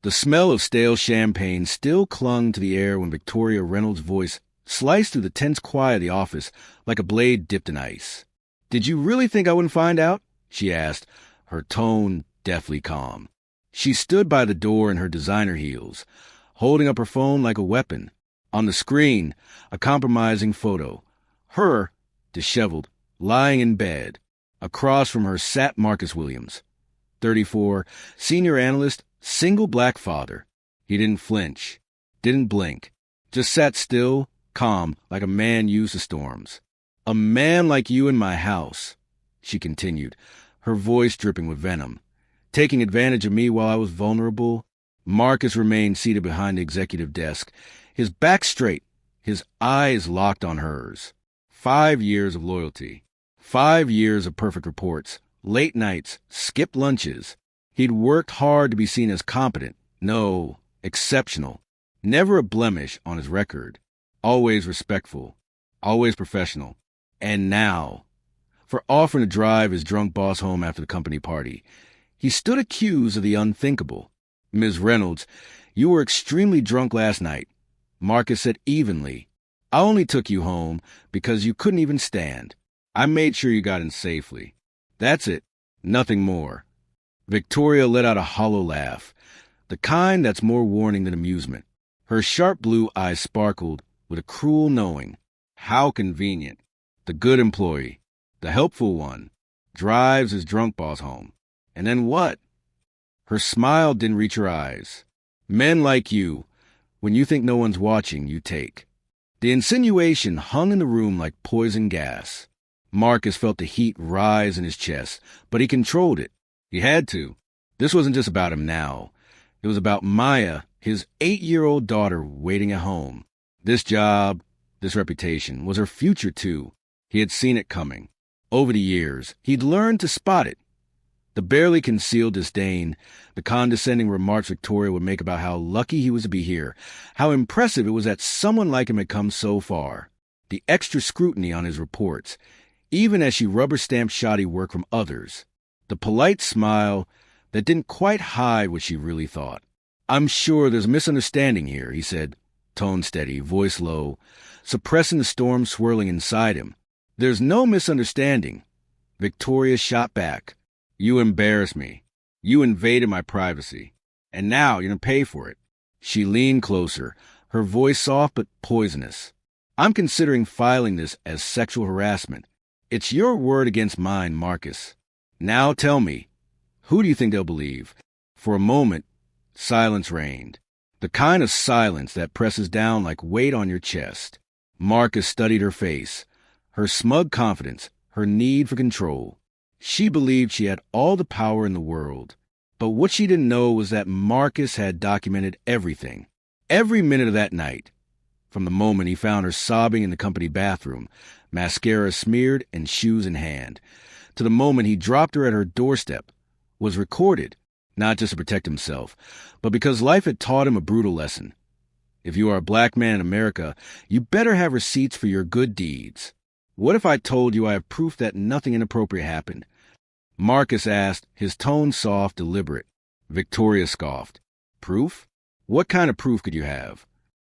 The smell of stale champagne still clung to the air when Victoria Reynolds' voice sliced through the tense quiet of the office like a blade dipped in ice. "Did you really think I wouldn't find out?" she asked, her tone deathly calm. She stood by the door in her designer heels, holding up her phone like a weapon. On the screen, a compromising photo. Her, disheveled, lying in bed. Across from her sat Marcus Williams, 34, senior analyst, single black father. He didn't flinch, didn't blink, just sat still, calm, like a man used to storms. "A man like you in my house," she continued, her voice dripping with venom. "Taking advantage of me while I was vulnerable." Marcus remained seated behind the executive desk, his back straight, his eyes locked on hers. 5 years of loyalty. 5 years of perfect reports, late nights, skipped lunches. He'd worked hard to be seen as competent, no, exceptional. Never a blemish on his record. Always respectful, always professional. And now, for offering to drive his drunk boss home after the company party, he stood accused of the unthinkable. "Ms. Reynolds, you were extremely drunk last night." Marcus said evenly, "I only took you home because you couldn't even stand. I made sure you got in safely. That's it. Nothing more." Victoria let out a hollow laugh, the kind that's more warning than amusement. Her sharp blue eyes sparkled with a cruel knowing. How convenient. The good employee, the helpful one, drives his drunk boss home. And then what? Her smile didn't reach her eyes. "Men like you, when you think no one's watching, you take." The insinuation hung in the room like poison gas. Marcus felt the heat rise in his chest, but he controlled it. He had to. This wasn't just about him now. It was about Maya, his 8-year-old daughter waiting at home. This job, this reputation, was her future too. He had seen it coming. Over the years, he'd learned to spot it. The barely concealed disdain, the condescending remarks Victoria would make about how lucky he was to be here, how impressive it was that someone like him had come so far. The extra scrutiny on his reports, even as she rubber-stamped shoddy work from others. The polite smile that didn't quite hide what she really thought. "I'm sure there's a misunderstanding here," he said, tone steady, voice low, suppressing the storm swirling inside him. "There's no misunderstanding." Victoria shot back. "You embarrass me. You invaded my privacy. And now you're going to pay for it." She leaned closer, her voice soft but poisonous. "I'm considering filing this as sexual harassment. It's your word against mine, Marcus. Now tell me, who do you think they'll believe?" For a moment, silence reigned. The kind of silence that presses down like weight on your chest. Marcus studied her face, her smug confidence, her need for control. She believed she had all the power in the world. But what she didn't know was that Marcus had documented everything. Every minute of that night. From the moment he found her sobbing in the company bathroom, mascara smeared and shoes in hand, to the moment he dropped her at her doorstep, was recorded, not just to protect himself, but because life had taught him a brutal lesson. If you are a black man in America, you better have receipts for your good deeds. What if I told you I have proof that nothing inappropriate happened? Marcus asked, his tone soft, deliberate. Victoria scoffed. Proof? What kind of proof could you have?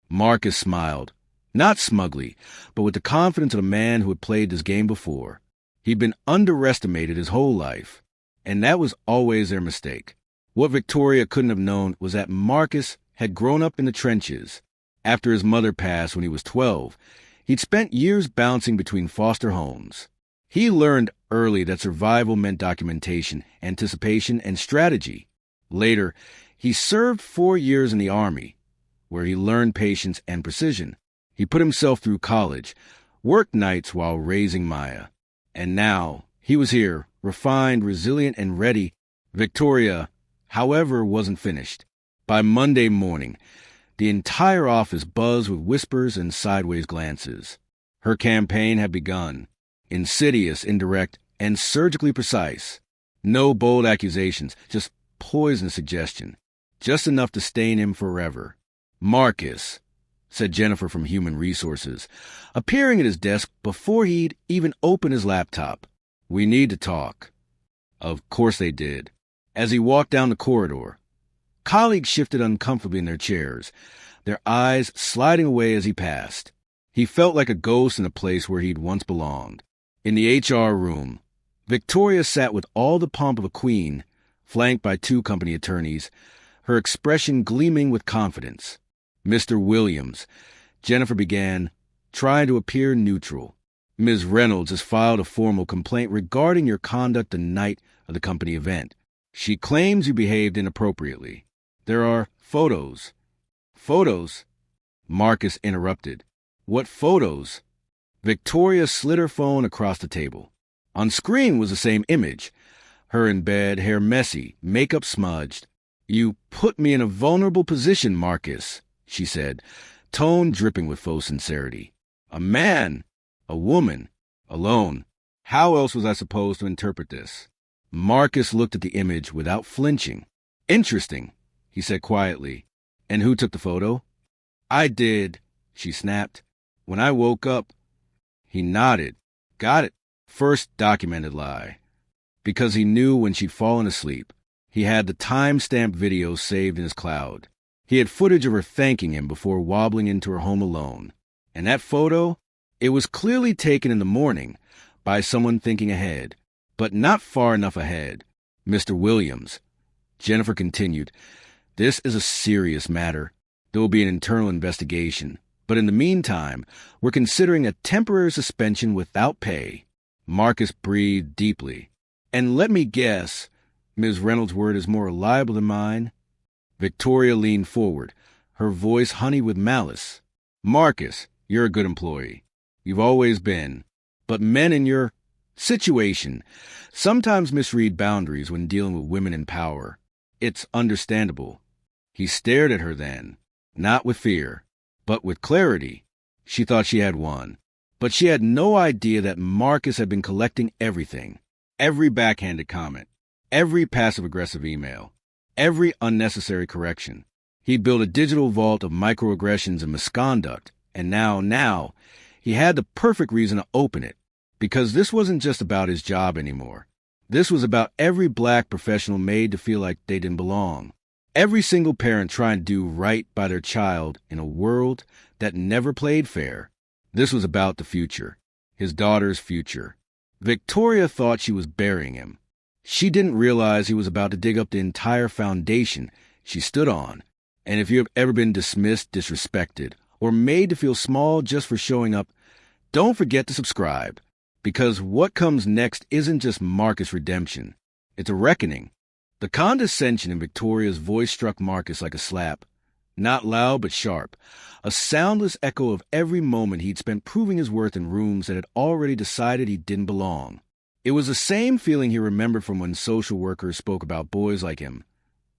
Marcus smiled, not smugly, but with the confidence of a man who had played this game before. He'd been underestimated his whole life, and that was always their mistake. What Victoria couldn't have known was that Marcus had grown up in the trenches. After his mother passed when he was 12, he'd spent years bouncing between foster homes. He learned early that survival meant documentation, anticipation, and strategy. Later, he served 4 years in the Army, where he learned patience and precision. He put himself through college, worked nights while raising Maya. And now, he was here, refined, resilient, and ready. Victoria, however, wasn't finished. By Monday morning, the entire office buzzed with whispers and sideways glances. Her campaign had begun. Insidious, indirect, and surgically precise. No bold accusations, just poisonous suggestion. Just enough to stain him forever. "Marcus," said Jennifer from Human Resources, appearing at his desk before he'd even opened his laptop. "We need to talk." Of course they did. As he walked down the corridor, Colleagues shifted uncomfortably in their chairs, their eyes sliding away as he passed. He felt like a ghost in a place where he'd once belonged. In the HR room, Victoria sat with all the pomp of a queen, flanked by 2 company attorneys, her expression gleaming with confidence. "Mr. Williams," Jennifer began, trying to appear neutral. "Ms. Reynolds has filed a formal complaint regarding your conduct the night of the company event. She claims you behaved inappropriately. There are photos." "Photos?" Marcus interrupted. "What photos?" Victoria slid her phone across the table. On screen was the same image. Her in bed, hair messy, makeup smudged. "You put me in a vulnerable position, Marcus," she said, tone dripping with faux sincerity. "A man, a woman, alone. How else was I supposed to interpret this?" Marcus looked at the image without flinching. "Interesting," he said quietly. "And who took the photo?" "I did," she snapped. "When I woke up." He nodded. "Got it." First documented lie. Because he knew when she'd fallen asleep. He had the time-stamped video saved in his cloud. He had footage of her thanking him before wobbling into her home alone. And that photo? It was clearly taken in the morning by someone thinking ahead, but not far enough ahead. "Mr. Williams," Jennifer continued, "this is a serious matter. There will be an internal investigation. But in the meantime, we're considering a temporary suspension without pay." Marcus breathed deeply. "And let me guess, Ms. Reynolds' word is more reliable than mine?" Victoria leaned forward, her voice honeyed with malice. "Marcus, you're a good employee. You've always been. But men in your situation sometimes misread boundaries when dealing with women in power. It's understandable." He stared at her then, not with fear, but with clarity. She thought she had one. But she had no idea that Marcus had been collecting everything. Every backhanded comment. Every passive-aggressive email. Every unnecessary correction. He'd built a digital vault of microaggressions and misconduct. And now, he had the perfect reason to open it. Because this wasn't just about his job anymore. This was about every black professional made to feel like they didn't belong. Every single parent trying to do right by their child in a world that never played fair. This was about the future. His daughter's future. Victoria thought she was burying him. She didn't realize he was about to dig up the entire foundation she stood on. And if you have ever been dismissed, disrespected, or made to feel small just for showing up, don't forget to subscribe. Because what comes next isn't just Marcus' redemption. It's a reckoning. The condescension in Victoria's voice struck Marcus like a slap. Not loud, but sharp. A soundless echo of every moment he'd spent proving his worth in rooms that had already decided he didn't belong. It was the same feeling he remembered from when social workers spoke about boys like him.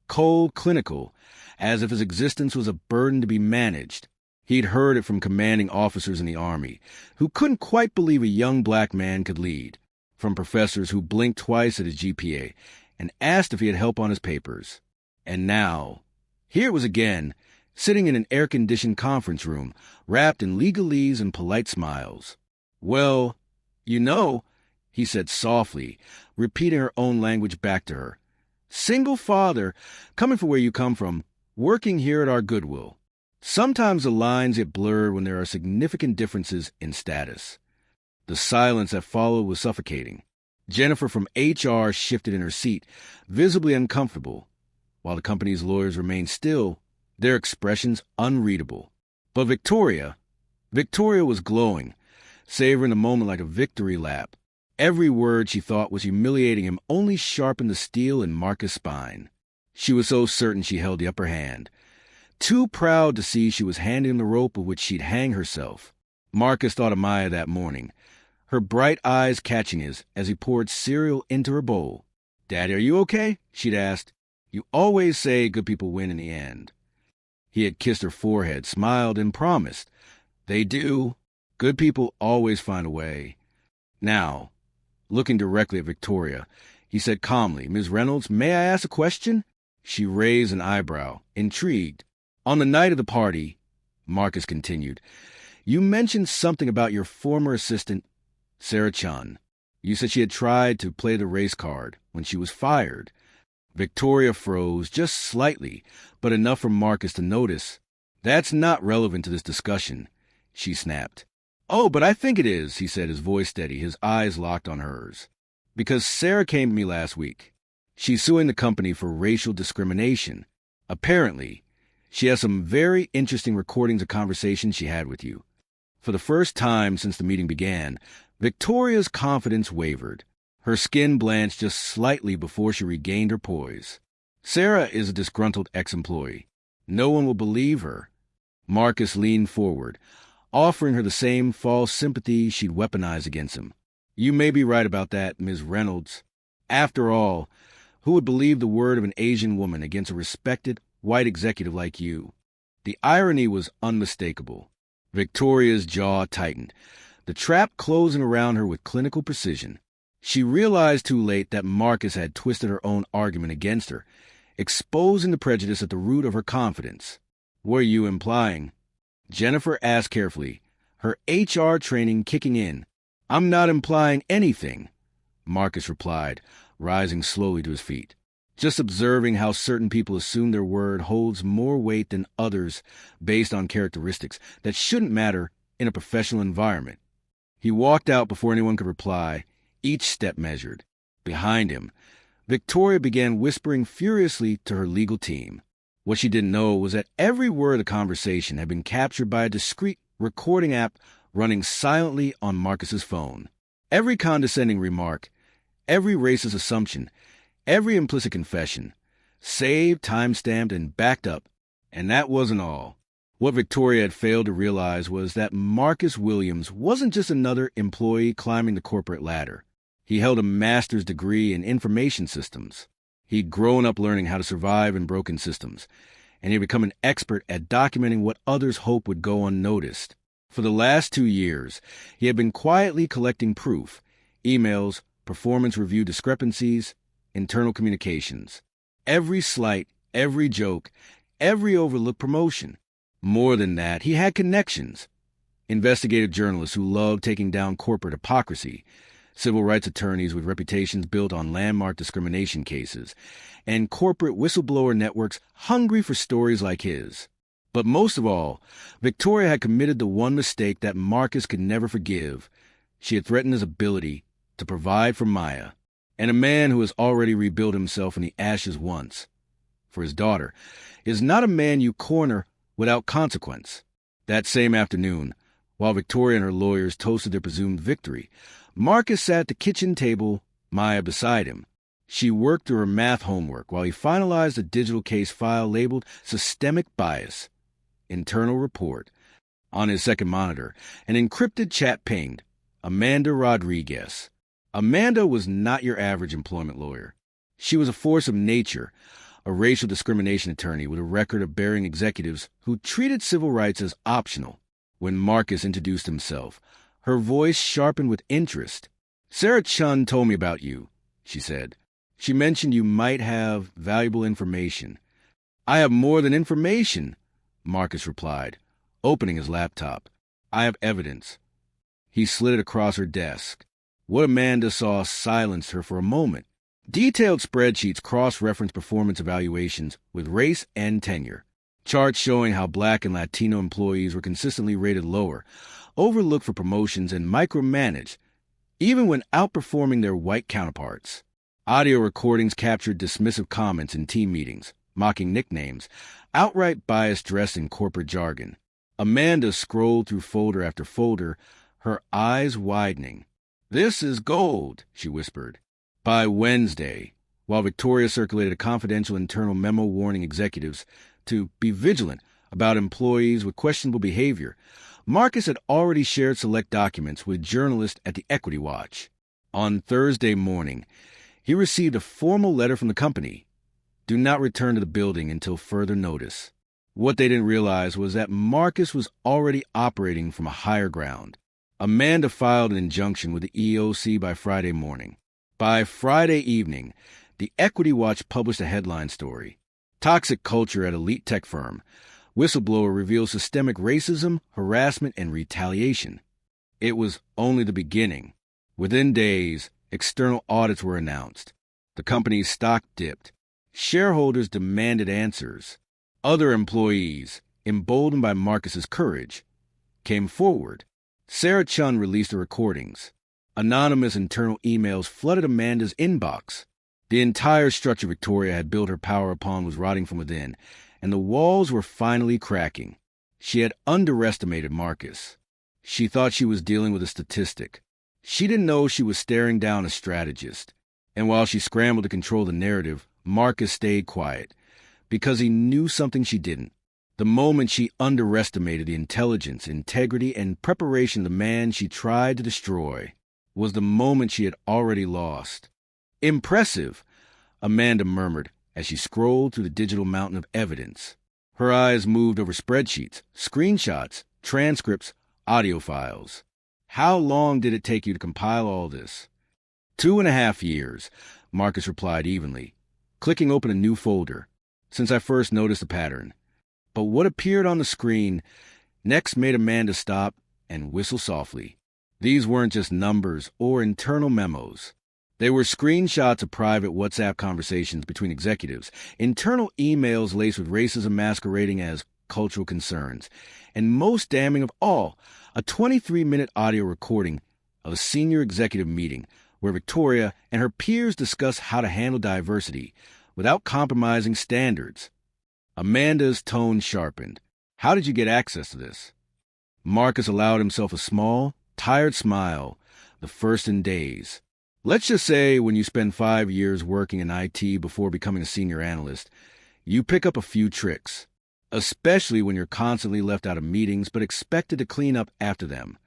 Cold, clinical, as if his existence was a burden to be managed. He'd heard it from commanding officers in the Army, who couldn't quite believe a young black man could lead. From professors who blinked twice at his GPA and asked if he had help on his papers. And now, here it was again, sitting in an air-conditioned conference room, wrapped in legalese and polite smiles. "Well, you know," he said softly, repeating her own language back to her. "Single father, coming from where you come from, working here at our Goodwill. Sometimes the lines get blurred when there are significant differences in status." The silence that followed was suffocating. Jennifer from HR shifted in her seat, visibly uncomfortable, while the company's lawyers remained still, their expressions unreadable. But Victoria was glowing, savoring the moment like a victory lap. Every word she thought was humiliating him only sharpened the steel in Marcus' spine. She was so certain she held the upper hand. Too proud to see she was handing him the rope with which she'd hang herself. Marcus thought of Maya that morning, her bright eyes catching his as he poured cereal into her bowl. "Daddy, are you okay?" she'd asked. "You always say good people win in the end." He had kissed her forehead, smiled, and promised. "They do. Good people always find a way." Now, looking directly at Victoria, he said calmly, "Ms. Reynolds, may I ask a question?" She raised an eyebrow, intrigued. "On the night of the party," Marcus continued, "you mentioned something about your former assistant, Sarah Chun. You said she had tried to play the race card when she was fired. Victoria froze just slightly, but enough for Marcus to notice. "That's not relevant to this discussion," she snapped. "Oh, but I think it is," he said, his voice steady, his eyes locked on hers. "Because Sarah came to me last week. She's suing the company for racial discrimination. Apparently, she has some very interesting recordings of conversations she had with you." For the first time since the meeting began, Victoria's confidence wavered. Her skin blanched just slightly before she regained her poise. "Sarah is a disgruntled ex-employee. No one will believe her." Marcus leaned forward, offering her the same false sympathy she'd weaponized against him. "You may be right about that, Ms. Reynolds. After all, who would believe the word of an Asian woman against a respected white executive like you?" The irony was unmistakable. Victoria's jaw tightened, the trap closing around her with clinical precision. She realized too late that Marcus had twisted her own argument against her, exposing the prejudice at the root of her confidence. "What are you implying?" Jennifer asked carefully, her HR training kicking in. "I'm not implying anything," Marcus replied, rising slowly to his feet. "Just observing how certain people assume their word holds more weight than others based on characteristics that shouldn't matter in a professional environment." He walked out before anyone could reply, each step measured. Behind him, Victoria began whispering furiously to her legal team. What she didn't know was that every word of the conversation had been captured by a discreet recording app running silently on Marcus's phone. Every condescending remark, every racist assumption, every implicit confession, saved, time-stamped, and backed up. And that wasn't all. What Victoria had failed to realize was that Marcus Williams wasn't just another employee climbing the corporate ladder. He held a master's degree in information systems. He'd grown up learning how to survive in broken systems, and he'd become an expert at documenting what others hoped would go unnoticed. For the last 2 years, he had been quietly collecting proof, emails, performance review discrepancies, internal communications. Every slight, every joke, every overlooked promotion. More than that, he had connections. Investigative journalists who loved taking down corporate hypocrisy, civil rights attorneys with reputations built on landmark discrimination cases, and corporate whistleblower networks hungry for stories like his. But most of all, Victoria had committed the one mistake that Marcus could never forgive. She had threatened his ability to provide for Maya, and a man who has already rebuilt himself in the ashes once, for his daughter, is not a man you corner without consequence. That same afternoon, while Victoria and her lawyers toasted their presumed victory, Marcus sat at the kitchen table, Maya beside him. She worked through her math homework while he finalized a digital case file labeled Systemic Bias. Internal report. On his second monitor, an encrypted chat pinged. Amanda Rodriguez. Amanda was not your average employment lawyer. She was a force of nature, a racial discrimination attorney with a record of burying executives who treated civil rights as optional. When Marcus introduced himself, her voice sharpened with interest. "Sarah Chun told me about you," she said. "She mentioned you might have valuable information." "I have more than information," Marcus replied, opening his laptop. "I have evidence." He slid it across her desk. What Amanda saw silenced her for a moment. Detailed spreadsheets cross-reference performance evaluations with race and tenure. Charts showing how Black and Latino employees were consistently rated lower, overlooked for promotions, and micromanaged, even when outperforming their white counterparts. Audio recordings captured dismissive comments in team meetings, mocking nicknames, outright bias dressed in corporate jargon. Amanda scrolled through folder after folder, her eyes widening. "This is gold," she whispered. By Wednesday, while Victoria circulated a confidential internal memo warning executives to be vigilant about employees with questionable behavior, Marcus had already shared select documents with journalists at the Equity Watch. On Thursday morning, he received a formal letter from the company. Do not return to the building until further notice. What they didn't realize was that Marcus was already operating from a higher ground. Amanda filed an injunction with the EEOC by Friday morning. By Friday evening, the Equity Watch published a headline story. Toxic culture at elite tech firm. Whistleblower reveals systemic racism, harassment, and retaliation. It was only the beginning. Within days, external audits were announced. The company's stock dipped. Shareholders demanded answers. Other employees, emboldened by Marcus's courage, came forward. Sarah Chun released the recordings. Anonymous internal emails flooded Amanda's inbox. The entire structure Victoria had built her power upon was rotting from within, and the walls were finally cracking. She had underestimated Marcus. She thought she was dealing with a statistic. She didn't know she was staring down a strategist. And while she scrambled to control the narrative, Marcus stayed quiet, because he knew something she didn't. The moment she underestimated the intelligence, integrity, and preparation of the man she tried to destroy was the moment she had already lost. "Impressive," Amanda murmured as she scrolled through the digital mountain of evidence. Her eyes moved over spreadsheets, screenshots, transcripts, audio files. "How long did it take you to compile all this?" 2.5 years, Marcus replied evenly, clicking open a new folder, since I first noticed the pattern. But what appeared on the screen next made Amanda stop and whistle softly. These weren't just numbers or internal memos. They were screenshots of private WhatsApp conversations between executives, internal emails laced with racism masquerading as cultural concerns, and most damning of all, a 23-minute audio recording of a senior executive meeting where Victoria and her peers discussed how to handle diversity without compromising standards. Amanda's tone sharpened. "How did you get access to this?" Marcus allowed himself a small, tired smile, the first in days. "Let's just say when you spend 5 years working in IT before becoming a senior analyst, you pick up a few tricks, especially when you're constantly left out of meetings but expected to clean up after them."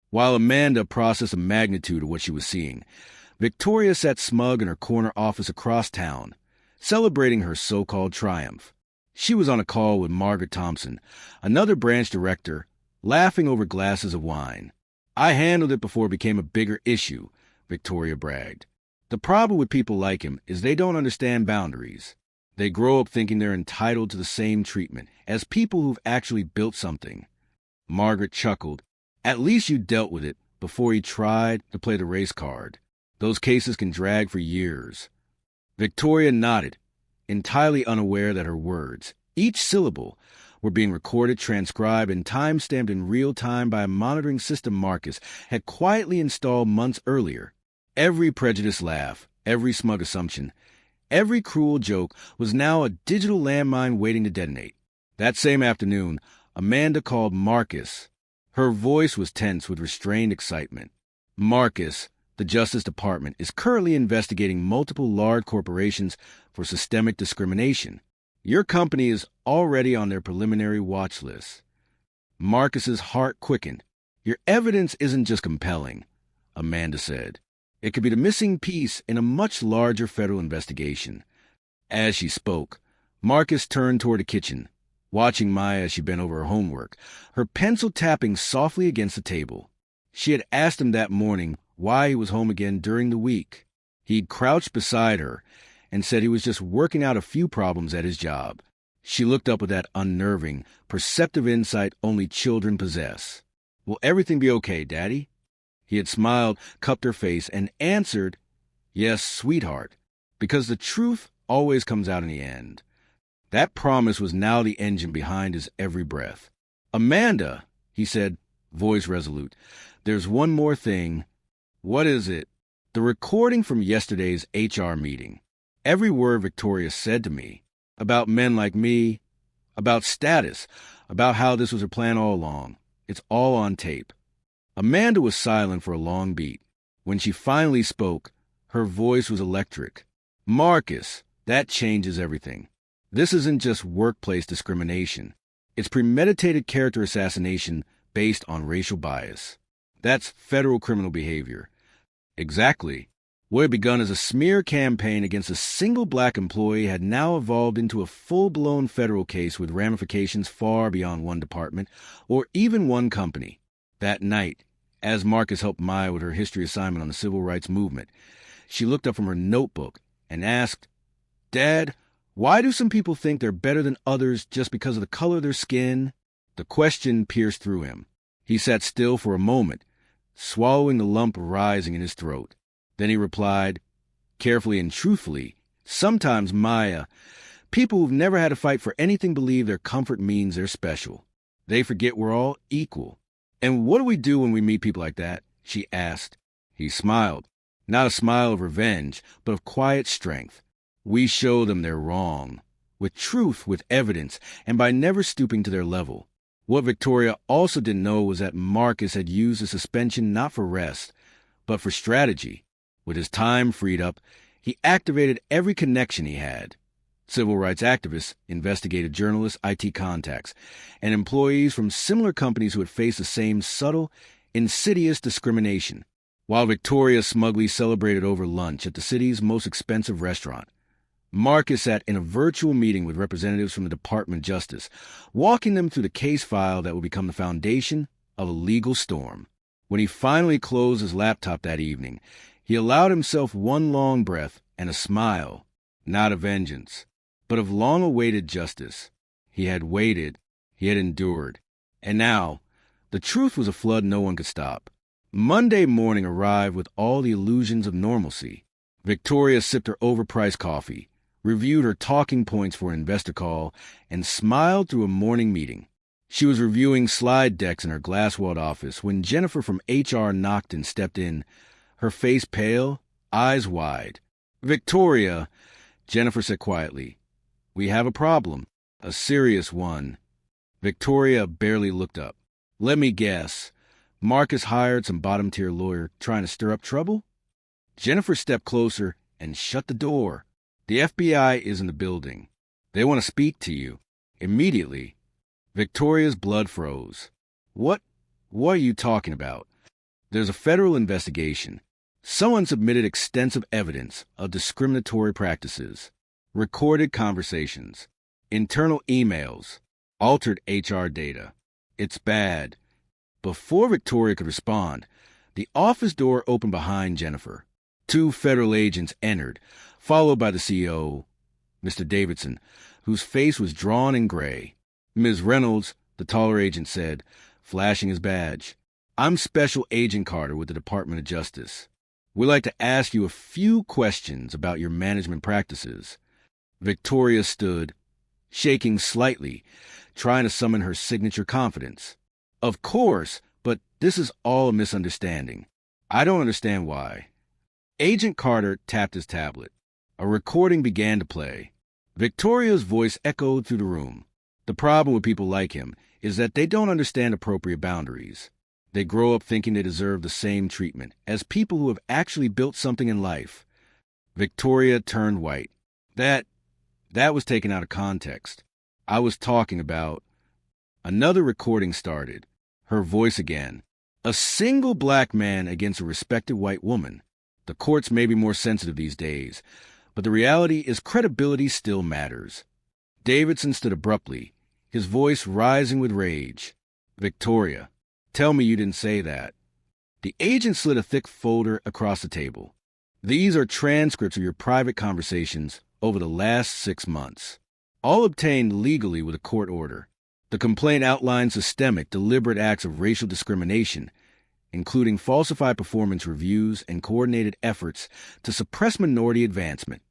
While Amanda processed the magnitude of what she was seeing, Victoria sat smug in her corner office across town, celebrating her so-called triumph. She was on a call with Margaret Thompson, another branch director, laughing over glasses of wine. "I handled it before it became a bigger issue," Victoria bragged. "The problem with people like him is they don't understand boundaries. They grow up thinking they're entitled to the same treatment as people who've actually built something." Margaret chuckled. "At least you dealt with it before you tried to play the race card. Those cases can drag for years." Victoria nodded, entirely unaware that her words, each syllable, were being recorded, transcribed, and time-stamped in real time by a monitoring system Marcus had quietly installed months earlier. Every prejudiced laugh, every smug assumption, every cruel joke was now a digital landmine waiting to detonate. That same afternoon, Amanda called Marcus. Her voice was tense with restrained excitement. "Marcus, the Justice Department is currently investigating multiple large corporations for systemic discrimination. Your company is already on their preliminary watch list." Marcus's heart quickened. "Your evidence isn't just compelling," Amanda said. "It could be the missing piece in a much larger federal investigation." As she spoke, Marcus turned toward the kitchen, watching Maya as she bent over her homework, her pencil tapping softly against the table. She had asked him that morning why he was home again during the week. He'd crouched beside her and said he was just working out a few problems at his job. She looked up with that unnerving, perceptive insight only children possess. "Will everything be okay, Daddy?" He had smiled, cupped her face, and answered, "Yes, sweetheart," because the truth always comes out in the end. That promise was now the engine behind his every breath. "Amanda," he said, voice resolute, "there's one more thing." "What is it?" "The recording from yesterday's HR meeting. Every word Victoria said to me, about men like me, about status, about how this was her plan all along, it's all on tape." Amanda was silent for a long beat. When she finally spoke, her voice was electric. "Marcus, that changes everything. This isn't just workplace discrimination. It's premeditated character assassination based on racial bias. That's federal criminal behavior." Exactly. What had begun as a smear campaign against a single black employee had now evolved into a full-blown federal case with ramifications far beyond one department or even one company. That night, as Marcus helped Maya with her history assignment on the civil rights movement, she looked up from her notebook and asked, "Dad, why do some people think they're better than others just because of the color of their skin?" The question pierced through him. He sat still for a moment, swallowing the lump rising in his throat. Then he replied, carefully and truthfully, Sometimes, Maya, people who've never had to fight for anything believe their comfort means they're special. They forget we're all equal. And what do we do when we meet people like that? She asked. He smiled. Not a smile of revenge, but of quiet strength. We show them they're wrong. With truth, with evidence, and by never stooping to their level. What Victoria also didn't know was that Marcus had used the suspension not for rest, but for strategy. With his time freed up, he activated every connection he had. Civil rights activists, investigative journalists, IT contacts, and employees from similar companies who had faced the same subtle, insidious discrimination. While Victoria smugly celebrated over lunch at the city's most expensive restaurant, Marcus sat in a virtual meeting with representatives from the Department of Justice, walking them through the case file that would become the foundation of a legal storm. When he finally closed his laptop that evening, he allowed himself one long breath and a smile, not of vengeance, but of long-awaited justice. He had waited, he had endured, and now, the truth was a flood no one could stop. Monday morning arrived with all the illusions of normalcy. Victoria sipped her overpriced coffee, reviewed her talking points for an investor call, and smiled through a morning meeting. She was reviewing slide decks in her glass-walled office when Jennifer from HR knocked and stepped in, her face pale, eyes wide. "Victoria," Jennifer said quietly, "we have a problem, a serious one." Victoria barely looked up. "Let me guess. Marcus hired some bottom-tier lawyer trying to stir up trouble?" Jennifer stepped closer and shut the door. "The FBI is in the building. They want to speak to you. Immediately." Victoria's blood froze. What are you talking about?" "There's a federal investigation. Someone submitted extensive evidence of discriminatory practices, recorded conversations, internal emails, altered HR data. It's bad." Before Victoria could respond, the office door opened behind Jennifer. 2 federal agents entered, followed by the CEO, Mr. Davidson, whose face was drawn in gray. "Ms. Reynolds," the taller agent said, flashing his badge, "I'm Special Agent Carter with the Department of Justice. We'd like to ask you a few questions about your management practices." Victoria stood, shaking slightly, trying to summon her signature confidence. "Of course, but this is all a misunderstanding. I don't understand why." Agent Carter tapped his tablet. A recording began to play. Victoria's voice echoed through the room. "The problem with people like him is that they don't understand appropriate boundaries. They grow up thinking they deserve the same treatment as people who have actually built something in life." Victoria turned white. That was taken out of context. I was talking about..." Another recording started. Her voice again. "A single black man against a respected white woman. The courts may be more sensitive these days, but the reality is credibility still matters." Davidson stood abruptly, his voice rising with rage. "Victoria, tell me you didn't say that." The agent slid a thick folder across the table. "These are transcripts of your private conversations over the last 6 months, all obtained legally with a court order. The complaint outlines systemic, deliberate acts of racial discrimination, including falsified performance reviews and coordinated efforts to suppress minority advancement."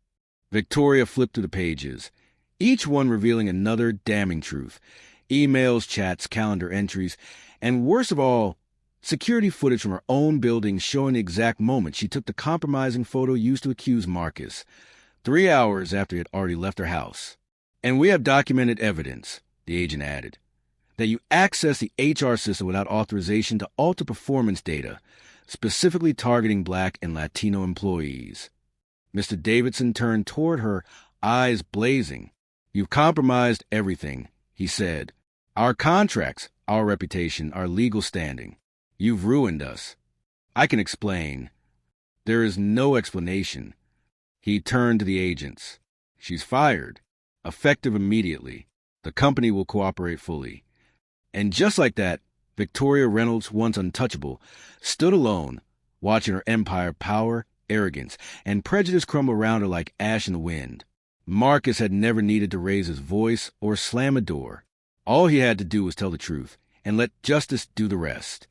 Victoria flipped through the pages, each one revealing another damning truth. Emails, chats, calendar entries, and worst of all, security footage from her own building showing the exact moment she took the compromising photo used to accuse Marcus, 3 hours after he had already left her house. "And we have documented evidence," the agent added, "that you accessed the HR system without authorization to alter performance data, specifically targeting Black and Latino employees." Mr. Davidson turned toward her, eyes blazing. "You've compromised everything," he said. "Our contracts, our reputation, our legal standing. You've ruined us." "I can explain." "There is no explanation." He turned to the agents. "She's fired. Effective immediately. The company will cooperate fully." And just like that, Victoria Reynolds, once untouchable, stood alone, watching her empire power, arrogance, and prejudice crumble around her like ash in the wind. Marcus had never needed to raise his voice or slam a door. All he had to do was tell the truth and let justice do the rest.